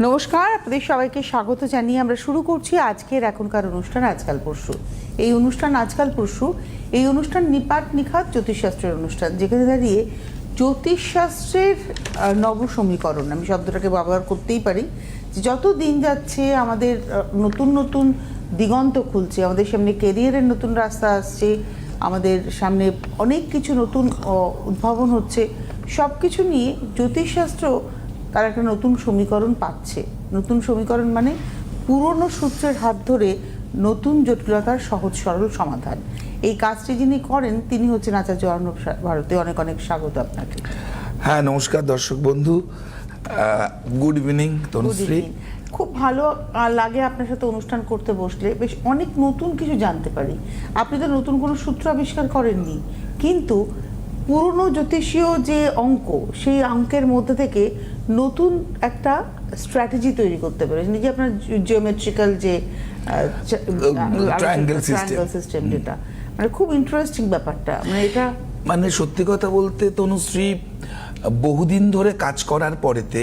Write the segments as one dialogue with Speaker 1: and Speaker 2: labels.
Speaker 1: নমস্কার, আপনাদের সবাইকে স্বাগত জানিয়ে আমরা শুরু করছি আজকের এখনকার অনুষ্ঠান আজকাল পরশু। এই অনুষ্ঠান আজকাল পরশু, এই অনুষ্ঠান নিপাট নিখাত জ্যোতিষশাস্ত্রের অনুষ্ঠান, যেখানে দাঁড়িয়ে জ্যোতিষশাস্ত্রের নবসমীকরণ, আমি শব্দটাকে ব্যবহার করতেই পারি, যে যত দিন যাচ্ছে আমাদের নতুন নতুন দিগন্ত খুলছে, আমাদের সামনে কেরিয়ারের নতুন রাস্তা আসছে, আমাদের সামনে অনেক কিছু নতুন উদ্ভাবন হচ্ছে, সব কিছু নিয়ে জ্যোতিষশাস্ত্র তার একটা নতুন সমীকরণ পাচ্ছে। নতুন সমীকরণ মানে পুরনো সূত্রের হাত ধরে নতুন জটিলতার সহজ সরল সমাধান। এই কাজটি যিনি করেন তিনি হচ্ছেন আচার্য অর্ণব ভারতী। অনেক অনেক স্বাগত আপনাকে।
Speaker 2: হ্যাঁ, নমস্কার দর্শক বন্ধু, গুড ইভিনিং তনুশ্রী।
Speaker 1: খুব ভালো লাগে আপনার সাথে অনুষ্ঠান করতে বসলে, বেশ অনেক নতুন কিছু জানতে পারি। আপনি তো নতুন কোনো সূত্র আবিষ্কার করেননি, কিন্তু পুরনো জ্যোতিষীয় যে অঙ্ক, সেই অঙ্কের মধ্যে থেকে নতুন একটা স্ট্র্যাটেজি তৈরি করতে পেরেছেন, যে আপনার জিওমেট্রিক্যাল যে
Speaker 2: ট্রায়াঙ্গেল
Speaker 1: সিস্টেম, যেটা মানে খুব ইন্টারেস্টিং ব্যাপারটা। মানে এটা
Speaker 2: মানে সত্যি কথা বলতে তনুশ্রী, বহুদিন ধরে কাজ করার পরেতে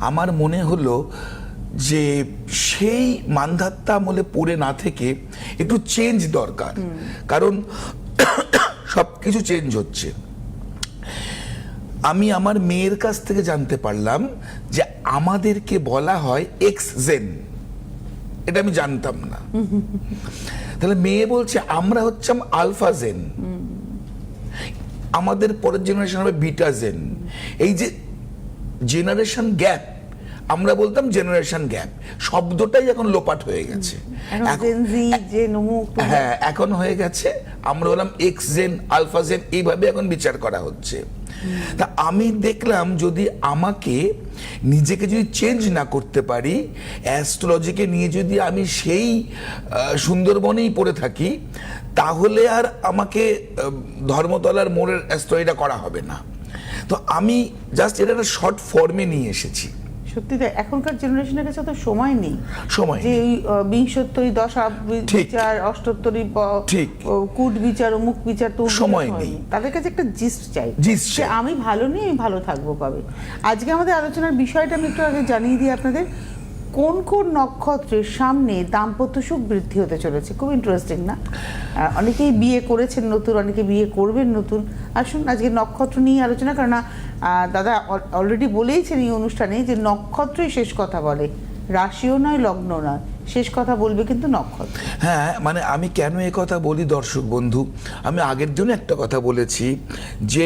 Speaker 2: আমার মনে হলো যে সেই মানধাত্তা আমলে পড়ে না থেকে একটু চেঞ্জ দরকার, কারণ সব কিছু চেঞ্জ হচ্ছে। আমি আমার মেয়ের কাছ থেকে জানতে পারলাম যে আমাদেরকে বলা হয় এক্স জেন, এটা আমি জানতাম না। তাহলে মেয়ে বলছে আমরা হচ্ছিলাম আলফা জেন, আমাদের পরের জেনারেশন হবে বিটা জেন। এই যে জেনারেশন গ্যাপ, আমরা বলতাম জেনারেশন গ্যাপ, শব্দটাই এখন লোপাট হয়ে গেছে। হ্যাঁ, এখন হয়ে গেছে আমরা বললাম এক্স জেন, আলফা জেন, এইভাবে এখন বিচার করা হচ্ছে। তা আমি দেখলাম যদি আমাকে নিজেকে যদি চেঞ্জ না করতে পারি, অ্যাস্ট্রোলজিকে নিয়ে যদি আমি সেই সুন্দরবনেই পড়ে থাকি, তাহলে আর আমাকে ধর্মতলার মোড়ের অ্যাস্ট্রোলজিটা করা হবে না। তো আমি জাস্ট এটা একটা শর্ট ফর্মে নিয়ে এসেছি।
Speaker 1: সত্যি তাই, এখনকার জেনারেশনের কাছে তো সময় নেই,
Speaker 2: সময়
Speaker 1: যে বিংশোত্তরী দশা বিচার, অষ্টোত্তরী কূট বিচার, অমুক বিচার, তো
Speaker 2: সময় নেই।
Speaker 1: তাদের কাছে একটা জিস্ট চাই,
Speaker 2: যে
Speaker 1: আমি ভালো নেই, আমি ভালো থাকবো কবে। আজকে আমাদের আলোচনার বিষয়টা আমি একটু আগে জানিয়ে দিই আপনাদের, কোন কোন নক্ষত্রের সামনে দাম্পত্য সুখ বৃদ্ধি হতে চলেছে। খুব ইন্টারেস্টিং না? অনেকেই বিয়ে করেছেন নতুন, অনেকে বিয়ে করবেন নতুন। আসুন আজকে নক্ষত্র নিয়ে আলোচনা, কারণ দাদা অলরেডি বলেইছেন এই অনুষ্ঠানে যে নক্ষত্রই শেষ কথা বলে, রাশিও নয়, লগ্ন নয়, শেষ কথা বলবে কিন্তু নক্ষত্র।
Speaker 2: হ্যাঁ, মানে আমি কেন এ কথা বলি দর্শক বন্ধু, আমি আগের দিনে একটা কথা বলেছি যে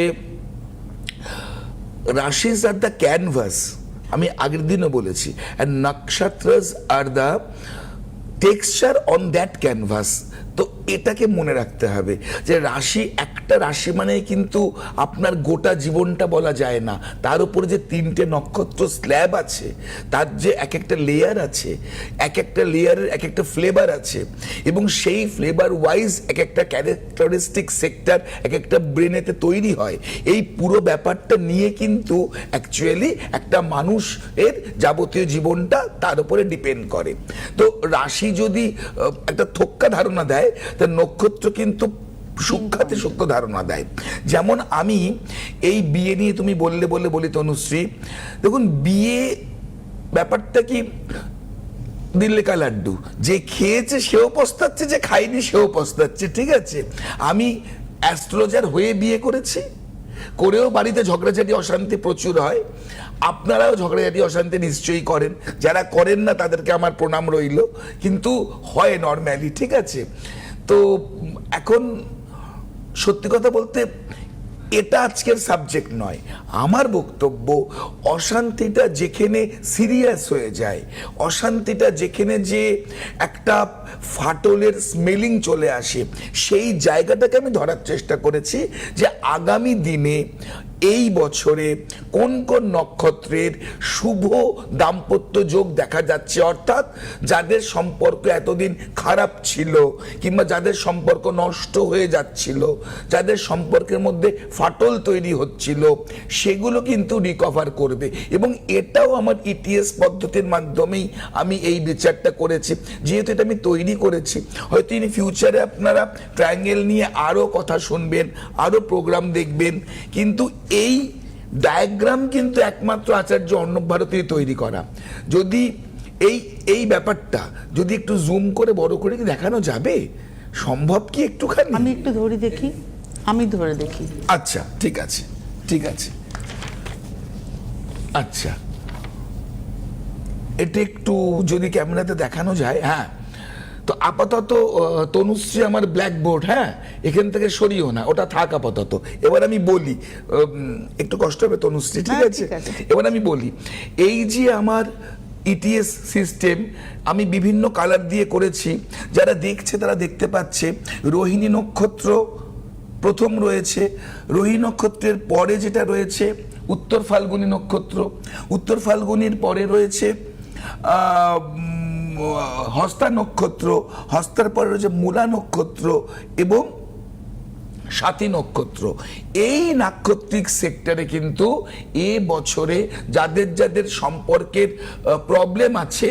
Speaker 2: রাশিস আর দ্য ক্যানভাস, আমি আগের দিনও বলেছি, and nakshatras are the texture on that canvas। তো এটাকে মনে রাখতে হবে যে রাশি, একটা রাশি মানে কিন্তু আপনার গোটা জীবনটা বলা যায় না, তার উপরে যে তিনটে নক্ষত্র স্ল্যাব আছে, তার যে এক একটা লেয়ার আছে, এক একটা লেয়ারের এক একটা ফ্লেভার আছে, এবং সেই ফ্লেভার ওয়াইজ এক একটা ক্যারেক্টারিস্টিক সেক্টর এক একটা ব্রেনেতে তৈরি হয়। এই পুরো ব্যাপারটা নিয়ে কিন্তু অ্যাকচুয়ালি একটা মানুষের যাবতীয় জীবনটা তার উপরে ডিপেন্ড করে। তো রাশি যদি একটা থোক্কা ধারণা দেয়, তার নক্ষত্র কিন্তু সূক্ষ্মাতে সূক্ষ্ম ধারণা দেয়। যেমন আমি এই বিয়ে নিয়ে তুমি বলি তনুশ্রী, দেখুন বিয়ে ব্যাপারটা কি দিল্লি কা লাড্ডু, যে খেয়েছে সেও পস্তাচ্ছে, যে খায়নি সেও পস্তাচ্ছে, ঠিক আছে? আমি অ্যাস্ট্রোলজার হয়ে বিয়ে করেছি, করেও বাড়িতে ঝগড়াঝাটি অশান্তি প্রচুর হয়। আপনারাও ঝগড়াঝাটি অশান্তি নিশ্চয়ই করেন, যারা করেন না তাদেরকে আমার প্রণাম রইল, কিন্তু হয় নর্ম্যালি, ঠিক আছে? তো এখন সত্যি কথা বলতে এটা আজকের সাবজেক্ট নয়। আমার বক্তব্য, অশান্তিটা যেখানে সিরিয়াস হয়ে যায়, অশান্তিটা যেখানে যে একটা ফাটলের স্মেলিং চলে আসে, সেই জায়গাটাকে আমি ধরার চেষ্টা করেছি যে আগামী দিনে এই বছরে কোন কোন নক্ষত্রের শুভ দাম্পত্য যোগ দেখা যাচ্ছে, অর্থাৎ যাদের সম্পর্ক এতদিন খারাপ ছিল, কিংবা যাদের সম্পর্ক নষ্ট হয়ে যাচ্ছিল, যাদের সম্পর্কের মধ্যে ফাটল তৈরি হচ্ছিল, সেগুলো কিন্তু রিকভার করবে। এবং এটাও আমার ইটিএস পদ্ধতির মাধ্যমেই আমি এই বিচারটা করেছি। যেহেতু এটা আমি তৈরি করেছি, হয়তো ইন ফিউচারে আপনারা ট্রায়াঙ্গেল নিয়ে আরও কথা শুনবেন, আরও প্রোগ্রাম দেখবেন, কিন্তু এই ডায়াগ্রাম কিন্তু একমাত্র আচার্য অর্ণব ভারতী তৈরি করা। যদি এই ব্যাপারটা যদি একটু জুম করে বড় করে কি দেখানো যাবে, সম্ভব কি একটুখানি?
Speaker 1: আমি একটু ধরে দেখি, আমি ধরে দেখি।
Speaker 2: আচ্ছা ঠিক আছে, ঠিক আছে। আচ্ছা এটা একটু যদি ক্যামেরাতে দেখানো যায়। হ্যাঁ, তো আপাতত তনুশ্রী আমার ব্ল্যাকবোর্ড, হ্যাঁ এখান থেকে সরিও না, ওটা থাক আপাতত। এবার আমি বলি, একটু কষ্ট হবে তনুশ্রী, ঠিক আছে? এবার আমি বলি, এই যে আমার ইটিএস সিস্টেম আমি বিভিন্ন কালার দিয়ে করেছি, যারা দেখছে তারা দেখতে পাচ্ছে। রোহিণী নক্ষত্র প্রথম রয়েছে, রোহিণী নক্ষত্রের পরে যেটা রয়েছে উত্তর ফাল্গুনী নক্ষত্র, উত্তর ফাল্গুনীর পরে রয়েছে হস্তা নক্ষত্র, হস্তার পরে রয়েছে মূলা নক্ষত্র এবং স্বাতী নক্ষত্র। এই নাক্ষত্রিক সেক্টরে কিন্তু এ বছরে যাদের যাদের সম্পর্কের প্রবলেম আছে,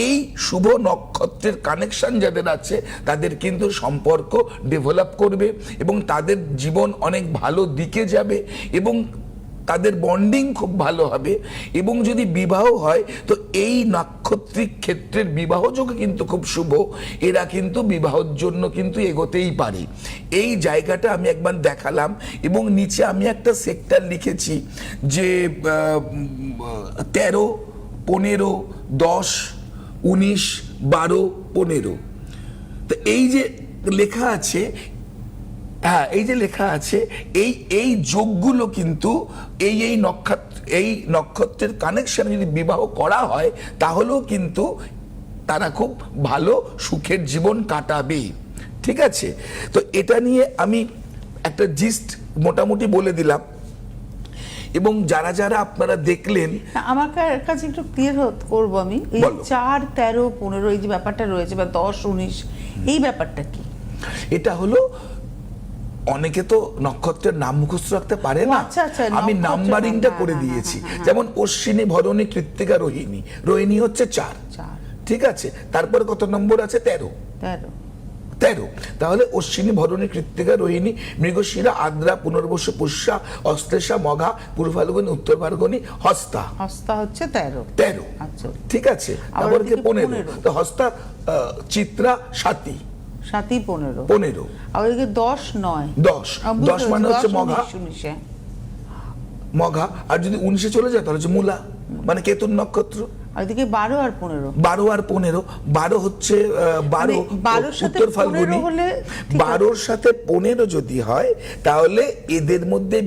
Speaker 2: এই শুভ নক্ষত্রের কানেকশন যাদের আছে তাদের কিন্তু সম্পর্ক ডেভেলপ করবে এবং তাদের জীবন অনেক ভালো দিকে যাবে এবং তাদের বন্ডিং খুব ভালো হবে। এবং যদি বিবাহ হয় তো এই নাক্ষত্রিক ক্ষেত্রের বিবাহ যোগ কিন্তু খুব শুভ, এরা কিন্তু বিবাহের জন্য কিন্তু এগোতেই পারে। এই জায়গাটা আমি একবার দেখালাম এবং নিচে আমি একটা সেক্টর লিখেছি যে 13, 15, 10, 19, 12, 15। তো এই যে লেখা আছে, হ্যাঁ এই যে লেখা আছে, এই যোগগুলো কিন্তু এই নক্ষত্রের কানেকশনে যদি বিবাহ করা হয় তাহলেও কিন্তু তারা খুব ভালো সুখের জীবন কাটাবে। ঠিক আছে, তো এটা নিয়ে আমি একটা জিস্ট মোটামুটি বলে দিলাম। এবং যারা যারা আপনারা দেখলেন,
Speaker 1: আমার কাছে একটু ক্লিয়ার করবো আমি, এই 4, 13, 15 এই যে ব্যাপারটা রয়েছে বা 10, 19 এই ব্যাপারটা কি?
Speaker 2: এটা হলো অনেকে তো নক্ষত্রের নাম মুখস্থ রাখতে পারে না, আমি নাম্বারিংটা করে দিয়েছি। যেমন অশ্বিনী, ভরণী, কৃত্তিকা, রোহিণী। রোহিণী হচ্ছে 4, ঠিক আছে, তারপরে কত নম্বর আছে? 13। তাহলে অশ্বিনী, ভরণী, কৃত্তিকা, রোহিণী, মৃগশিরা, আদ্রা, পুনর্বসু, পুষ্যা, অশ্লেষা, মঘা, পূর্ব ফাল্গুনী, উত্তর ফাল্গুনী, হস্তা।
Speaker 1: হস্তা হচ্ছে 13।
Speaker 2: আচ্ছা ঠিক আছে, তারপরে 15। তো হস্তা, চিত্রা, স্বাতী, 15।
Speaker 1: আর ওইদিকে 10, 9।
Speaker 2: 10 মানে হচ্ছে মঘা। আর যদি 19 চলে যায় তাহলে হচ্ছে মূলা, মানে কেতুর নক্ষত্র।
Speaker 1: আর ওইদিকে 12 আর 15।
Speaker 2: 12 হচ্ছে 12 উত্তর ফাল্গুনী। 12 সাথে 15 যদি হয় তাহলে এদের মধ্যে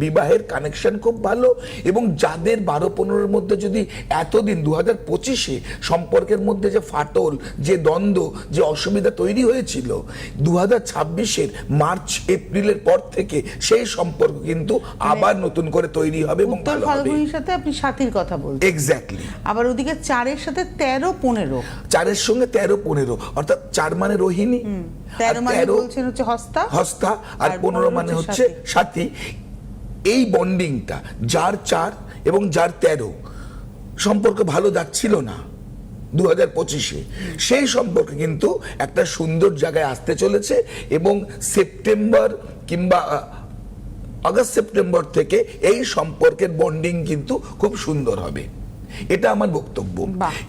Speaker 2: বিবাহের কানেকশন খুব ভালো। এবং যাদের 12-15 মধ্যে যদি এতদিন 2025-এ সম্পর্কের মধ্যে যে ফাটল, যে দ্বন্দ্ব, যে অসুবিধা তৈরি হয়েছিল, 2026-এর মার্চ এপ্রিলের পর থেকে সেই সম্পর্ক কিন্তু আবার নতুন করে তৈরি হবে এবং
Speaker 1: উত্তর ফাল্গুনীর সাথে আপনি স্বাতীর কথা বলছেন।
Speaker 2: এক্স্যাক্টলি।
Speaker 1: আবার ওদিকে 4-এর সাথে 13, 15।
Speaker 2: 4-এর সঙ্গে 13, 15, অর্থাৎ 4 মানে রোহিণী,
Speaker 1: 13 মানে বলছেন হচ্ছে হস্তা,
Speaker 2: আর 15 মানে হচ্ছে স্বাতী। এই বন্ডিংটা যার 4 এবং যার 13 সম্পর্ক ভালো যাচ্ছিল না 2025-এ, সেই সম্পর্কে কিন্তু একটা সুন্দর জায়গায় আসতে চলেছে এবং সেপ্টেম্বর কিংবা আগস্ট সেপ্টেম্বর থেকে এই সম্পর্কের বন্ডিং কিন্তু খুব সুন্দর হবে। এটা আমার বক্তব্য।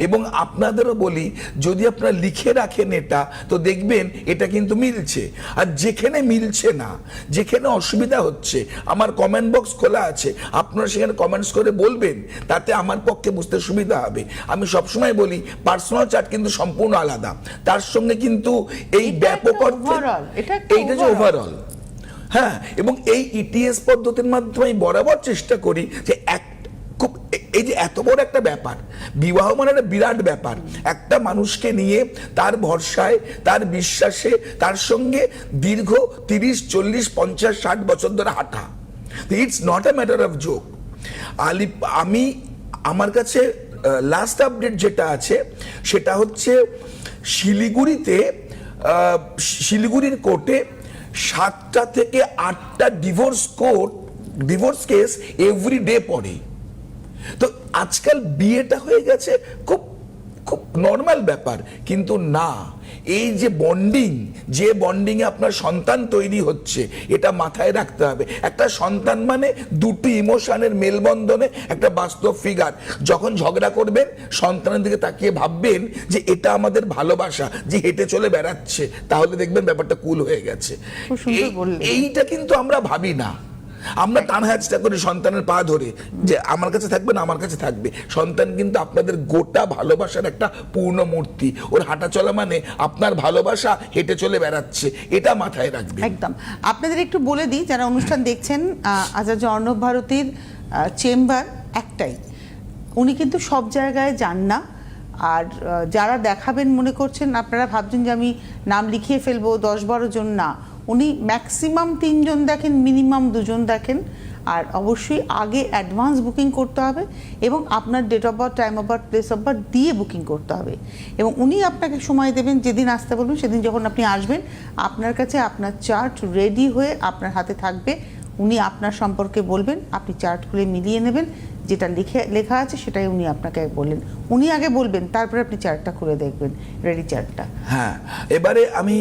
Speaker 2: এবং আপনাদেরও বলি, যদি আপনারা লিখে রাখেন এটা, তো দেখবেন এটা কিন্তু মিলছে। আর যেখানে মিলছে না, যেখানে অসুবিধা হচ্ছে, আমার কমেন্ট বক্স খোলা আছে, আপনারা সেখানে কমেন্টস করে বলবেন, তাতে আমার পক্ষে বুঝতে সুবিধা হবে। আমি সবসময় বলি পার্সোনাল চার্ট কিন্তু সম্পূর্ণ আলাদা, তার সঙ্গে কিন্তু এই ব্যাপক এইটা যে ওভারঅল। হ্যাঁ, এবং এই ইটিএস পদ্ধতির মাধ্যমে আমি বরাবর চেষ্টা করি যে খুব এই যে এত বড় একটা ব্যাপার, বিবাহ মানে একটা বিরাট ব্যাপার, একটা মানুষকে নিয়ে তার ভরসায়, তার বিশ্বাসে, তার সঙ্গে দীর্ঘ 30, 40, 50, 60 বছর ধরে হাঁটা। It's not a matter of joke. আমার কাছে লাস্ট আপডেট যেটা আছে সেটা হচ্ছে শিলিগুড়ির কোর্টে 7টা থেকে 8টা ডিভোর্স কেস এভরি ডে পড়ে। তো আজকাল বিয়েটা হয়ে গেছে খুব খুব নর্মাল ব্যাপার, কিন্তু না, এই যে বন্ডিংয়ে আপনার সন্তান তৈরি হচ্ছে, এটা মাথায় রাখতে হবে। একটা সন্তান মানে দুটি ইমোশনের মেলবন্ধনে একটা বাস্তব ফিগার। যখন ঝগড়া করবেন, সন্তানের দিকে তাকিয়ে ভাববেন যে এটা আমাদের ভালোবাসা, যে হেঁটে চলে বেড়াচ্ছে, তাহলে দেখবেন ব্যাপারটা কুল হয়ে গেছে।
Speaker 1: খুব সুন্দর বললেন।
Speaker 2: এইটা কিন্তু আমরা ভাবি না, আমরা টান হ্যাচটা করি সন্তানের পা ধরে যে আমার কাছে থাকবে না, আমার কাছে থাকবে। সন্তান কিন্তু আপনাদের গোটা ভালোবাসার একটা পূর্ণ মূর্তি। ওর হাঁটা চলা মানে আপনার ভালোবাসা হেঁটে চলে বেড়াচ্ছে, এটা মাথায় রাখবে।
Speaker 1: একদম। আপনাদের একটু বলে দিই, যারা অনুষ্ঠান দেখছেন, আচার্য অর্ণব ভারতীর চেম্বার একটাই, উনি কিন্তু সব জায়গায় যান না। আর যারা দেখাবেন মনে করছেন, আপনারা ভাবছেন যে আমি নাম লিখিয়ে ফেলবো 10-12 জন, না, উনি ম্যাক্সিমাম 3 জন দেখেন, মিনিমাম 2 জন দেখেন। আর অবশ্যই আগে অ্যাডভান্স বুকিং করতে হবে এবং আপনার date of birth, time of birth, place of birth দিয়ে বুকিং করতে হবে। এবং উনি আপনাকে সময় দেবেন, যেদিন আসতে বলবেন সেদিন যখন আপনি আসবেন, আপনার কাছে আপনার চার্ট রেডি হয়ে আপনার হাতে থাকবে। উনি আপনার সম্পর্কে বলবেন, আপনি চার্ট খুলে মিলিয়ে নেবেন, যেটা লেখা আছে সেটাই উনি আপনাকে বললেন। উনি আগে বলবেন, তারপরে আপনি চার্টটা খুলে দেখবেন, রেডি চার্টটা।
Speaker 2: হ্যাঁ, এবারে আমি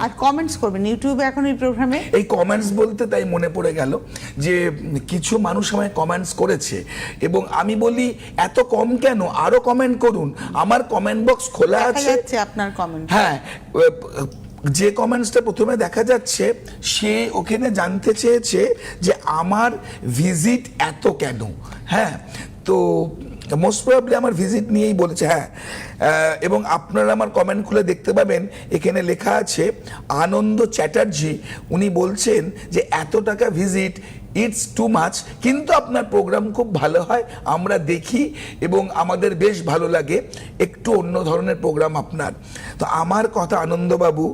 Speaker 1: আর কমেন্টস করবেন ইউটিউবে এখন এই প্রোগ্রামে।
Speaker 2: এই কমেন্টস বলতে তাই মনে পড়ে গেল যে কিছু মানুষ আমায় কমেন্টস করেছে, এবং আমি বলি এত কম কেন, আরো কমেন্ট করুন, আমার কমেন্ট বক্স খোলা আছে।
Speaker 1: আপনার কমেন্ট,
Speaker 2: হ্যাঁ, যে কমেন্টসটা প্রথমে দেখা যাচ্ছে, সে ওখানে জানতে চেয়েছে যে আমার ভিজিট এত কেন। হ্যাঁ, তো মোস্ট প্রবাবলি আমার ভিজিট নিয়েই বলেছে। হ্যাঁ, এবং আপনারা আমার কমেন্ট খুলে দেখতে পাবেন, এখানে লেখা আছে আনন্দ চ্যাটার্জি, উনি বলছেন যে এত টাকা ভিজিট, ইটস টু মাচ, কিন্তু আপনার প্রোগ্রাম খুব ভালো হয়, আমরা দেখি এবং আমাদের বেশ ভালো লাগে, একটু অন্য ধরনের প্রোগ্রাম আপনার। তো আমার কথা, আনন্দবাবু,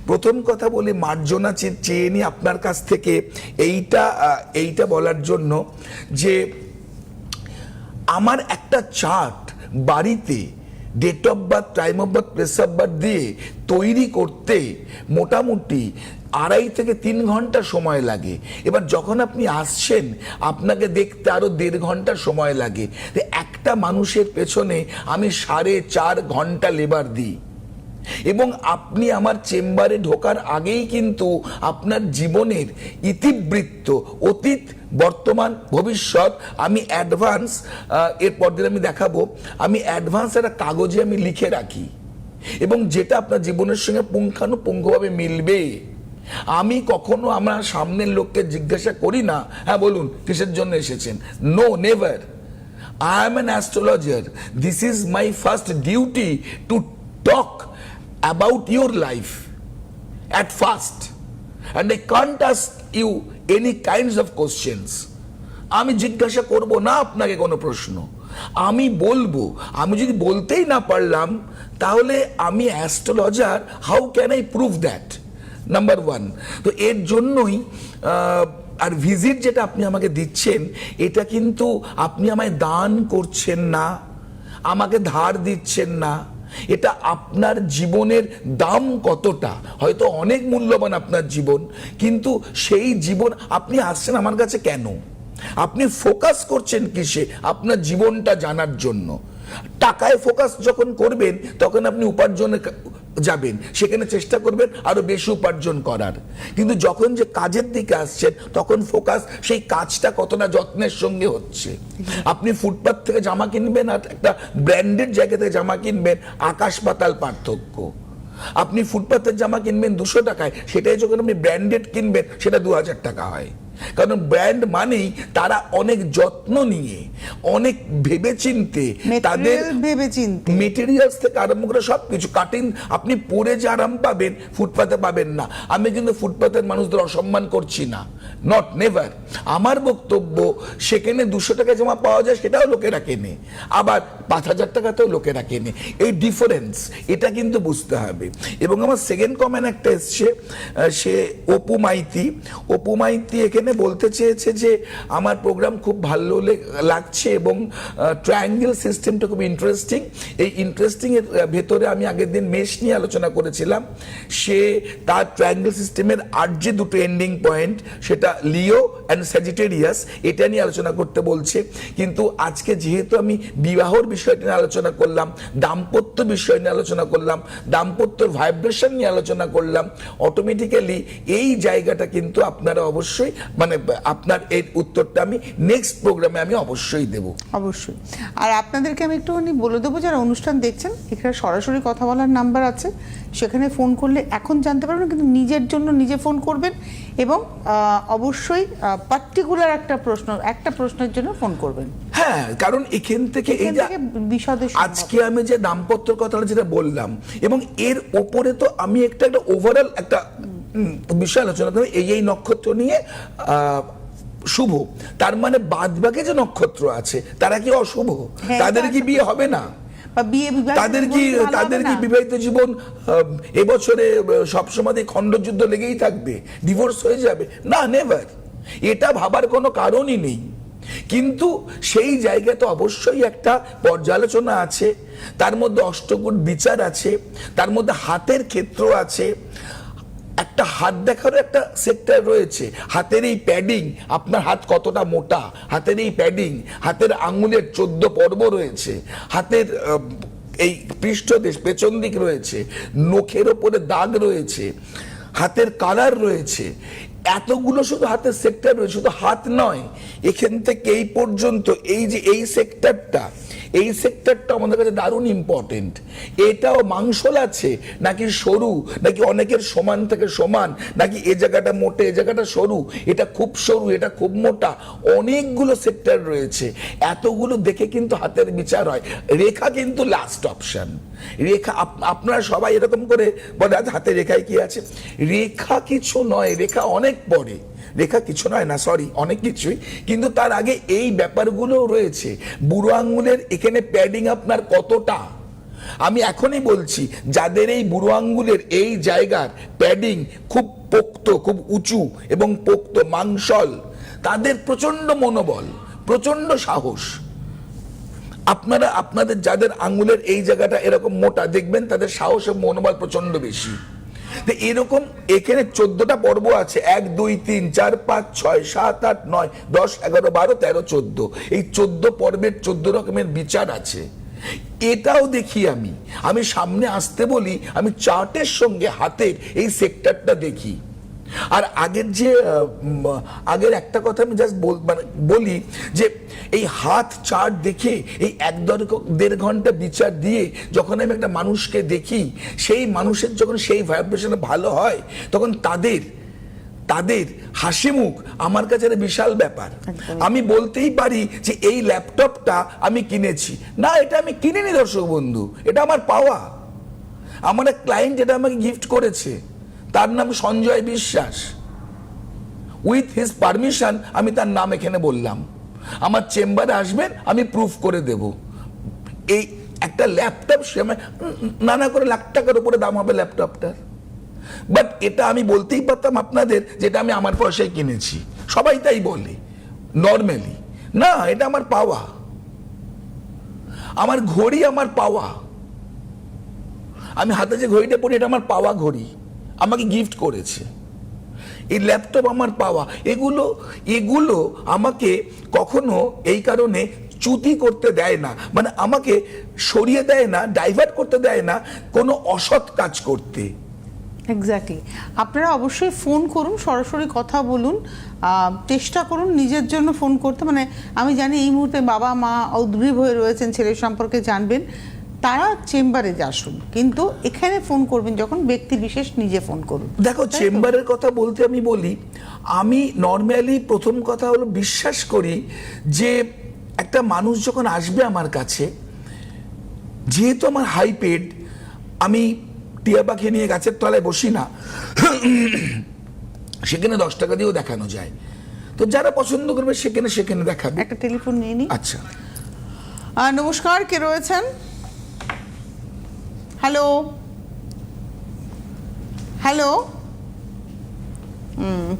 Speaker 2: প্রথম কথা বলি, মার্জনা চেয়ে নিই আপনার কাছ থেকে এইটা বলার জন্য যে আমার একটা চার্ট বাড়িতে date of birth, time of birth, place of birth দিয়ে তৈরি করতে মোটামুটি 2.5 থেকে 3 ঘন্টা সময় লাগে। এবার যখন আপনি আসছেন, আপনাকে দেখতে আরো 1.5 ঘন্টা সময় লাগে। একটা মানুষের পেছনে আমি 4.5 ঘন্টা লেবার দিই, এবং আপনি আমার চেম্বারে ঢোকার আগেই কিন্তু আপনার জীবনের ইতিবৃত্ত, অতীত, বর্তমান, ভবিষ্যৎ আমি অ্যাডভান্স, এরপর দিন আমি দেখাবো, আমি অ্যাডভান্স একটা কাগজে আমি লিখে রাখি, এবং যেটা আপনার জীবনের সঙ্গে পুঙ্খানুপুঙ্খভাবে মিলবে। আমি কখনো আমার সামনের লোককে জিজ্ঞাসা করি না, হ্যাঁ বলুন কিসের জন্য এসেছেন। No, never. I am an astrologer. This is my first duty to talk about your life at first, and I can't ask you any kinds of questions. আমি জিজ্ঞাসা করব না আপনাকে কোনো প্রশ্ন, আমি বলবো। আমি যদি বলতেই না পারলাম, তাহলে আমি astrologer, how can I prove that? Number 1। তো এর জন্যই আর ভিজিট যেটা আপনি আমাকে দিচ্ছেন, এটা কিন্তু আপনি আমায় দান করছেন না, আমাকে ধার দিচ্ছেন না। এটা আপনার জীবনের দাম কতটা, হয়তো অনেক মূল্যবান আপনার জীবন, কিন্তু সেই জীবন আপনি আসছেন আমার কাছে কেন? আপনি ফোকাস করছেন কিসে? আপনার জীবনটা জানার জন্য। টাকায় ফোকাস যখন করবেন, তখন আপনি উপার্জনে যাবেন, সেখানে চেষ্টা করবেন আরো বেশি উপার্জন করার। কিন্তু যখন যে কাজের দিকে আসছেন, তখন ফোকাস সেই কাজটা কতটা যত্নের সঙ্গে হচ্ছে। আপনি ফুটপাথ থেকে জামা কিনবেন আর একটা ব্র্যান্ডেড জায়গা থেকে জামা কিনবেন, আকাশ পাতাল পার্থক্য। আপনি ফুটপাথের জামা কিনবেন 200 টাকায়, সেটাই যখন আপনি ব্র্যান্ডেড কিনবেন, সেটা 2000 টাকা হয়। কারণ ব্র্যান্ড মানেই তারা অনেক যত্ন নিয়ে, অনেক ভেবেচিন্তে, তাদের মেটেরিয়ালস থেকে আরম্ভ করে সবকিছু, কাটিং, আপনি পরে যে আরাম পাবেন ফুটপাতে পাবেন না। আমি কিন্তু ফুটপাতের মানুষদের অসম্মান করছি না, নট, নেভার। আমার বক্তব্য, সেখানে 200 টাকা জামা পাওয়া যায়, সেটাও লোকেরা কেনে, আবার 5000 টাকাতেও লোকেরা কেনে। এই ডিফারেন্স, এটা কিন্তু বুঝতে হবে। এবং আমার সেকেন্ড কমেন্ট একটা এসছে, সে অপু মাইতি এখানে বলতে চেয়েছে যে আমার প্রোগ্রাম খুব ভালো লাগছে এবং ট্রায়াঙ্গেল সিস্টেমটা খুব ইন্টারেস্টিং। এই ইন্টারেস্টিং এর ভেতরে আমি আগের দিন মেষ নিয়ে আলোচনা করেছিলাম। সে তার ট্রায়াঙ্গেল সিস্টেমের আর যে দুটো এন্ডিং পয়েন্ট, সেটা লিও অ্যান্ড স্যাজিটেরিয়াস, এটা নিয়ে আলোচনা করতে বলছে। কিন্তু আজকে যেহেতু আমি বিবাহর বিষয়টি নিয়ে আলোচনা করলাম, দাম্পত্য বিষয় নিয়ে আলোচনা করলাম, দাম্পত্যর ভাইব্রেশন নিয়ে আলোচনা করলাম, অটোমেটিক্যালি এই জায়গাটা কিন্তু আপনারা অবশ্যই মানে আপনার এই উত্তরটা আমি নেক্সট প্রোগ্রামে আমি অবশ্যই দেব।
Speaker 1: অবশ্যই। আর আপনাদেরকে আমি একটুখানি বলে দেবো, যারা অনুষ্ঠান দেখছেন এখানে সরাসরি কথা বলার নাম্বার আছে, সেখানে ফোন করলে এখন জানতে পারবেন, কিন্তু নিজের জন্য নিজে ফোন করবেন এবং অবশ্যই পার্টিকুলার একটা প্রশ্নের জন্য ফোন করবেন।
Speaker 2: হ্যাঁ, কারণ এখান থেকে এই যে
Speaker 1: বিশদে
Speaker 2: আজকে আমি যে দাম্পত্যের কথাটা যেটা বললাম, এবং এর ওপরে তো আমি একটা ওভারঅল একটা বিষয় আলোচনা করবো এই নক্ষত্র নিয়ে। শুভ, তার মানে বাদবাকি যে নক্ষত্র আছে তারা কি অশুভ? তাদের কি বিয়ে হবে না? তাদের কি বিবাহিত জীবন এবছরে সবসময় খণ্ডযুদ্ধ লেগেই থাকবে, ডিভোর্স হয়ে যাবে? না, নেভার। এটা ভাবার কোনো কারণই নেই। কিন্তু সেই জায়গাতে অবশ্যই একটা পর্যালোচনা আছে, তার মধ্যে অষ্টগুণ বিচার আছে, তার মধ্যে হাতের ক্ষেত্র আছে, একটা হাত দেখারও একটা সেক্টর রয়েছে। হাতের এই প্যাডিং, আপনার হাত কতটা মোটা, হাতের এই প্যাডিং, হাতের আঙ্গুলের 14 পর্ব রয়েছে, হাতের এই পৃষ্ঠদেশ পেছন দিক রয়েছে, নখের ওপরে দাগ রয়েছে, হাতের কালার রয়েছে, এতগুলো শুধু হাতের সেক্টর রয়েছে। শুধু হাত নয়, এখান থেকে এই পর্যন্ত এই যে এই সেক্টরটা আমাদের কাছে দারুণ ইম্পর্টেন্ট। এটাও মাংসল আছে নাকি সরু, নাকি অনেকের সমান থেকে সমান, নাকি এ জায়গাটা মোটে এ জায়গাটা সরু, এটা খুব সরু এটা খুব মোটা, অনেকগুলো সেক্টর রয়েছে। এতগুলো দেখে কিন্তু হাতের বিচার হয়। রেখা কিন্তু লাস্ট অপশন। রেখা আপনারা সবাই এরকম করে বলে হাতে রেখায় কি আছে। রেখা কিছু নয়, রেখা অনেক পরে, রেখা কিছু নয় না, সরি, অনেক কিছুই, কিন্তু তার আগে এই ব্যাপারগুলো রয়েছে। বুড়ো আঙ্গুলের এখানে প্যাডিং আপনার কতটা, আমি এখনই বলছি, যাদের এই বুড়ো আঙ্গুলের এই জায়গার প্যাডিং খুব পোক্ত, খুব উঁচু এবং পোক্ত মাংসল, তাদের প্রচন্ড মনোবল, প্রচন্ড সাহস। আপনাদের যাদের আঙ্গুলের এই জায়গাটা এরকম মোটা দেখবেন, তাদের সাহস এবং মনোবল প্রচন্ড বেশি। এরকম এখানে 14টা পর্ব আছে, 1 2 3 4 5 6 7 8 9 10 11 12 13 14। এই 14 পর্বের 14 রকমের বিচার আছে। এটাও দেখি আমি সামনে আসতে বলি, আমি চার্টের সঙ্গে হাতের এই সেক্টরটা দেখি। আর আগের একটা কথা আমি জাস্ট বলি যে এই হাত চার্ট দেখে এই 1-1.5 ঘন্টা বিচার দিয়ে যখন আমি একটা মানুষকে দেখি, সেই মানুষের যখন সেই ভাইব্রেশন ভালো হয়, তখন তাদের হাসি মুখ আমার কাছে একটা বিশাল ব্যাপার। আমি বলতেই পারি যে এই ল্যাপটপটা আমি কিনেছি না, এটা আমি কিনিনি দর্শক বন্ধু, এটা আমার পাওয়া। আমার এক ক্লায়েন্ট এটা আমাকে গিফট করেছে, তার নাম Sanjay Biswas. With his permission আমি তার নাম এখানে বললাম। আমার চেম্বারে আসবেন, আমি প্রুফ করে দেব। এই একটা ল্যাপটপ নানা করে লাখ টাকার উপরে দাম হবে ল্যাপটপটার, বাট এটা আমি বলতেই পারতাম আপনাদের যেটা আমি আমার পয়সায় কিনেছি। সবাই তাই বলে নর্মালি, না, এটা আমার পাওয়া। আমার ঘড়ি আমার পাওয়া, আমি হাতে যে ঘড়িটা পরি এটা আমার পাওয়া ঘড়ি, আমাকে গিফট করেছে। এই ল্যাপটপ আমার পাওয়া। এগুলো আমাকে কখনো এই কারণে চ্যুতি করতে দেয় না, মানে আমাকে সরিয়ে দেয় না, ডাইভার্ট করতে দেয় না কোনো অসৎ কাজ করতে।
Speaker 1: এক্স্যাক্টলি। আপনারা অবশ্যই ফোন করুন, সরাসরি কথা বলুন, চেষ্টা করুন নিজের জন্য ফোন করতে। মানে আমি জানি এই মুহূর্তে বাবা মা উদ্গ্রীব হয়ে রয়েছেন, ছেলের সম্পর্কে জানবেন, তারা চেম্বারে আসুন, কিন্তু এখানে ফোন করবেন যখন ব্যক্তি বিশেষ নিজে ফোন করুন।
Speaker 2: দেখো, চেম্বারের কথা বলতে আমি বলি, আমি নর্মালি প্রথম কথা হলো বিশ্বাস করি যে একটা মানুষ যখন আসবে আমার কাছে, যেহেতু আমার হাই পেড, আমি টিয়া পাখি নিয়ে গাছের তলায় বসি না, সেখানে 10 টাকা দিয়েও দেখানো যায়। তো যারা পছন্দ করবে সেখানে দেখাবে।
Speaker 1: একটা টেলিফোন নিয়ে নি।
Speaker 2: আচ্ছা,
Speaker 1: নমস্কার, কে রয়েছেন? হ্যালো হ্যালো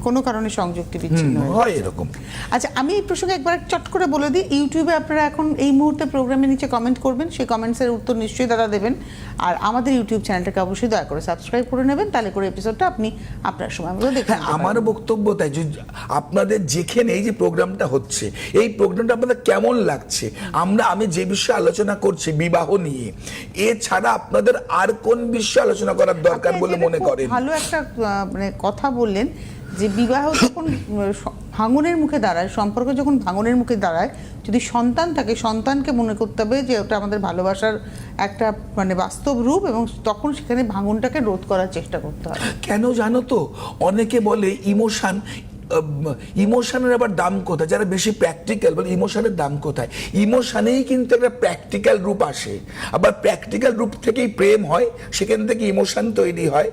Speaker 1: কোনো কারণে সংযুক্তি বিচ্ছিন্ন হয়ে
Speaker 2: হয় এরকম।
Speaker 1: আচ্ছা, আমি এই প্রসঙ্গে একবার চট করে বলে দিই, ইউটিউবে আপনারা এখন এই মুহূর্তে প্রোগ্রামের নিচে কমেন্ট করবেন, সেই কমেন্টসের উত্তর নিশ্চয়ই দাদা দেবেন। আর আমাদের ইউটিউব চ্যানেলটাকে অবশ্যই দয়া করে সাবস্ক্রাইব করে নেবেন, তাহলে করে এপিসোডটা আপনি আপনার সময় মতো দেখে নিতে
Speaker 2: আমার
Speaker 1: পারবেন।
Speaker 2: বক্তব্য তাই যে আপনাদের যেখানে এই যে প্রোগ্রামটা হচ্ছে, এই প্রোগ্রামটা আপনাদের কেমন লাগছে, আমি যে বিষয়ে আলোচনা করছি বিবাহ নিয়ে, এছাড়া আপনাদের আর কোন বিষয়ে আলোচনা করার দরকার
Speaker 1: আপনি
Speaker 2: বলে
Speaker 1: এটা
Speaker 2: মনে
Speaker 1: খুব
Speaker 2: করেন?
Speaker 1: ভালো একটা মানে কথা বললেন যে বিবাহ যখন ভাঙনের মুখে দাঁড়ায়, সম্পর্ক যখন ভাঙনের মুখে দাঁড়ায়, যদি সন্তান থাকে, সন্তানকে মনে করতে হবে যে ওটা আমাদের ভালোবাসার একটা মানে বাস্তব রূপ, এবং তখন সেখানে ভাঙনটাকে রোধ করার চেষ্টা করতে হবে।
Speaker 2: কেন জানো তো, অনেকে বলে ইমোশনের আবার দাম কোথায়, যারা বেশি প্র্যাকটিক্যাল বলে ইমোশনের দাম কোথায়। ইমোশনেই কিন্তু একটা প্র্যাকটিক্যাল রূপ আসে, আবার প্র্যাকটিক্যাল রূপ থেকেই প্রেম হয়, সেখান থেকে ইমোশন তৈরি হয়।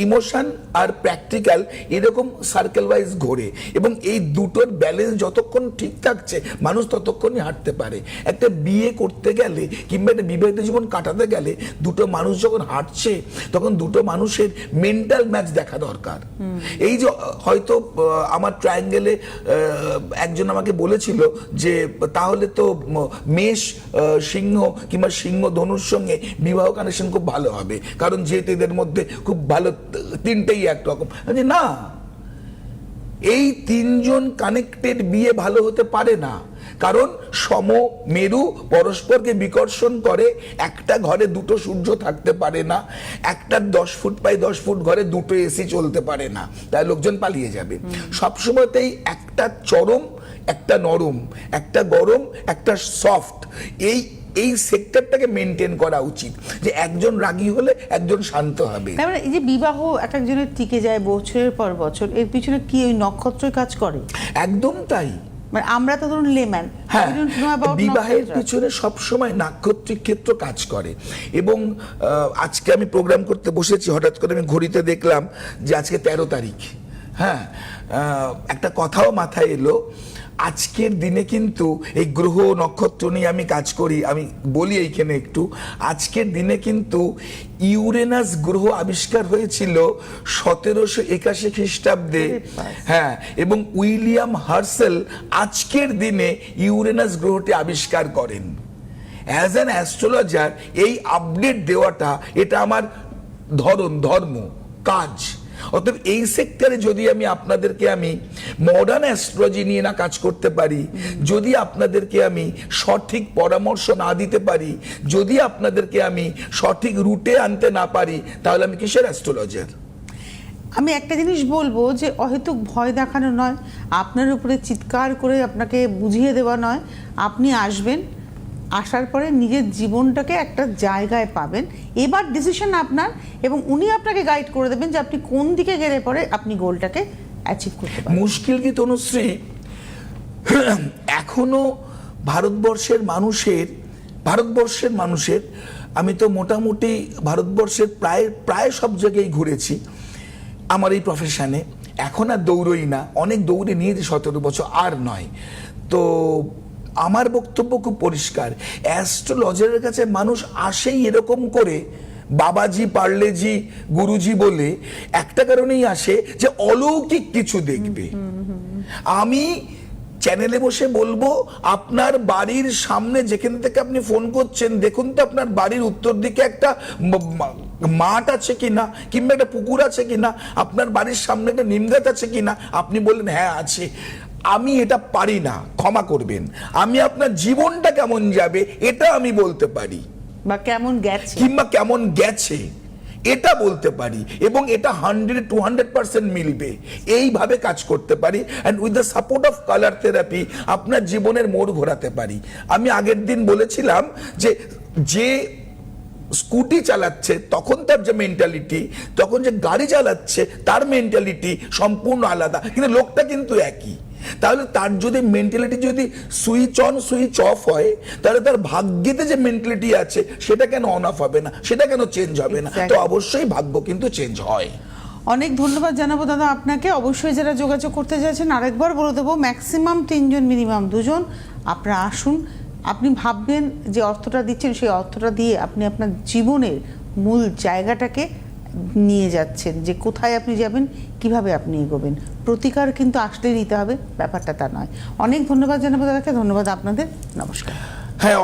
Speaker 2: ইমোশন আর প্র্যাকটিক্যাল এরকম সার্কেল ওয়াইজ ঘোরে, এবং এই দুটোর ব্যালেন্স যতক্ষণ ঠিক থাকছে মানুষ ততক্ষণই হাঁটতে পারে। একটা বিয়ে করতে গেলে কিংবা একটা বিবাহিত জীবন কাটাতে গেলে দুটো মানুষ যখন হাঁটছে, তখন দুটো মানুষের মেন্টাল ম্যাচ দেখা দরকার। এই যে হয়তো আমার ট্রায়াঙ্গেলে একজন আমাকে বলেছিল যে তাহলে তো মেষ সিংহ কিংবা সিংহ ধনুর সঙ্গে বিবাহ কানেকশন খুব ভালো হবে, কারণ যেহেতু এদের মধ্যে খুব ভালো তিনটেই একরকম। না, এই তিনজন কানেক্টেড বিয়ে ভালো হতে পারে না, কারণ সমমেরু পরস্পরকে বিকর্ষণ করে। একটা ঘরে দুটো সূর্য থাকতে পারে না, একটা 10 ফুট বাই 10 ফুট ঘরে দুটো এসি চলতে পারে না, তাই লোকজন পালিয়ে যাবে। সবসময়তেই একটা চরম, একটা নরম, একটা গরম, একটা সফট, এই সেক্টরটাকে মেনটেন করা উচিত, যে একজন রাগী হলে একজন শান্ত হবে।
Speaker 1: তার মানে এই যে বিবাহ এক একজনের টিকে যায় বছরের পর বছর, এর পিছনে কি ওই নক্ষত্রই কাজ করে?
Speaker 2: একদম তাই।
Speaker 1: মানে আমরা তো ধরুন লেম্যান,
Speaker 2: হ্যাঁ, বিবাহের পিছনে সবসময় নাক্ষত্রিক ক্ষেত্র কাজ করে। এবং আজকে আমি প্রোগ্রাম করতে বসেছি, হঠাৎ করে আমি ঘড়িতে দেখলাম যে আজকে 13 তারিখ। হ্যাঁ, একটা কথাও মাথায় এলো, আজকের দিনে কিন্তু এই গ্রহ নক্ষত্র নিয়ে আমি কাজ করি, আমি বলি এইখানে একটু, আজকের দিনে কিন্তু ইউরেনাস গ্রহ আবিষ্কার হয়েছিল 1781 খ্রিস্টাব্দে। হ্যাঁ, এবং উইলিয়াম হার্সেল আজকের দিনে ইউরেনাস গ্রহটি আবিষ্কার করেন। অ্যাজ অ্যান অ্যাস্ট্রোলজার এই আপডেট দেওয়াটা, এটা আমার ধর্ম, কাজ। অতএব এই সেক্টরে যদি আপনাদেরকে মডার্ন অ্যাস্ট্রোলজি নিয়ে না কাজ করতে পারি, যদি আপনাদেরকে আমি সঠিক পরামর্শ না দিতে পারি, যদি আপনাদেরকে আমি সঠিক রুটে আনতে না পারি, তাহলে আমি কিসের অ্যাস্ট্রোলজার?
Speaker 1: আমি একটা জিনিস বলবো যে অহেতুক ভয় দেখানো নয়, আপনার উপরে চিৎকার করে আপনাকে বুঝিয়ে দেওয়া নয়। আপনি আসবেন, আসার পরে নিজের জীবনটাকে একটা জায়গায় পাবেন, এবার ডিসিশন আপনার, এবং উনি আপনাকে গাইড করে দেবেন যে আপনি কোন দিকে গেলে পরে আপনি গোলটাকে অ্যাচিভ করতে পারবেন।
Speaker 2: মুশকিল কি তনুশ্রী, এখনো ভারতবর্ষের মানুষের আমি তো মোটামুটি ভারতবর্ষের প্রায় সব জায়গায় ঘুরেছি আমার এই প্রফেশনে, এখন আর দৌড়ই না, অনেক দৌড়ে নিয়েছি 17 বছর, আর নয়। তো আমার বক্তব্য খুব পরিষ্কার, অ্যাস্ট্রোলজারের কাছে মানুষ আসেই এরকম করে বাবাজি, পার্লেজি, গুরুজি বলে, একটা কারণেই আসে যে অলৌকিক কিছু দেখবে। আমি চ্যানেলে বসে বলবো, আপনার বাড়ির সামনে যেখান থেকে আপনি ফোন করছেন, দেখুন তো আপনার বাড়ির উত্তর দিকে একটা মাঠ আছে কিনা, কিংবা একটা পুকুর আছে কিনা, আপনার বাড়ির সামনে একটা নিম গাছ আছে কিনা। আপনি বললেন হ্যাঁ আছে। আমি এটা পারি না, ক্ষমা করবেন। আমি আপনার জীবনটা কেমন যাবে এটা আমি বলতে পারি,
Speaker 1: বা কেমন গেছে,
Speaker 2: কিংবা কেমন গেছে এটা বলতে পারি, এবং এটা 100-200% মিলবে, এইভাবে কাজ করতে পারি। And with the support of colour therapy আপনার জীবনের মোড় ঘোরাতে পারি। আমি আগের দিন বলেছিলাম যে স্কুটি চালাচ্ছে তখন তার যে মেন্টালিটি, তখন যে গাড়ি চালাচ্ছে তার মেন্টালিটি সম্পূর্ণ আলাদা, কিন্তু লোকটা কিন্তু একই। তাহলে তার যদি মেন্টালিটি যদি সুইচ অন সুইচ অফ হয়, তাহলে তার ভাগ্যেতে যে মেন্টালিটি আছে সেটা কেন অন অফ হবে না, সেটা কেন চেঞ্জ হবে না? তো অবশ্যই ভাগ্য কিন্তু চেঞ্জ হয়।
Speaker 1: অনেক ধন্যবাদ জানাবো দাদা আপনাকে। অবশ্যই যারা যোগাযোগ করতে যাচ্ছেন, আরেকবার বলে দেবো, ম্যাক্সিমাম 3 জন, মিনিমাম 2 জন। আপনারা আসুন, আপনি ভাববেন যে অর্থটা দিচ্ছেন, সেই অর্থটা দিয়ে আপনি আপনার জীবনের মূল জায়গাটাকে নিয়ে যাচ্ছেন, যে কোথায় আপনি যাবেন, কিভাবে আপনি এগোবেন। প্রতিকার কিন্তু আসলে নিতে হবে, ব্যাপারটা তা নয়। অনেক ধন্যবাদ জানাবো দাদাকে, ধন্যবাদ আপনাদের, নমস্কার।
Speaker 2: হ্যাঁ,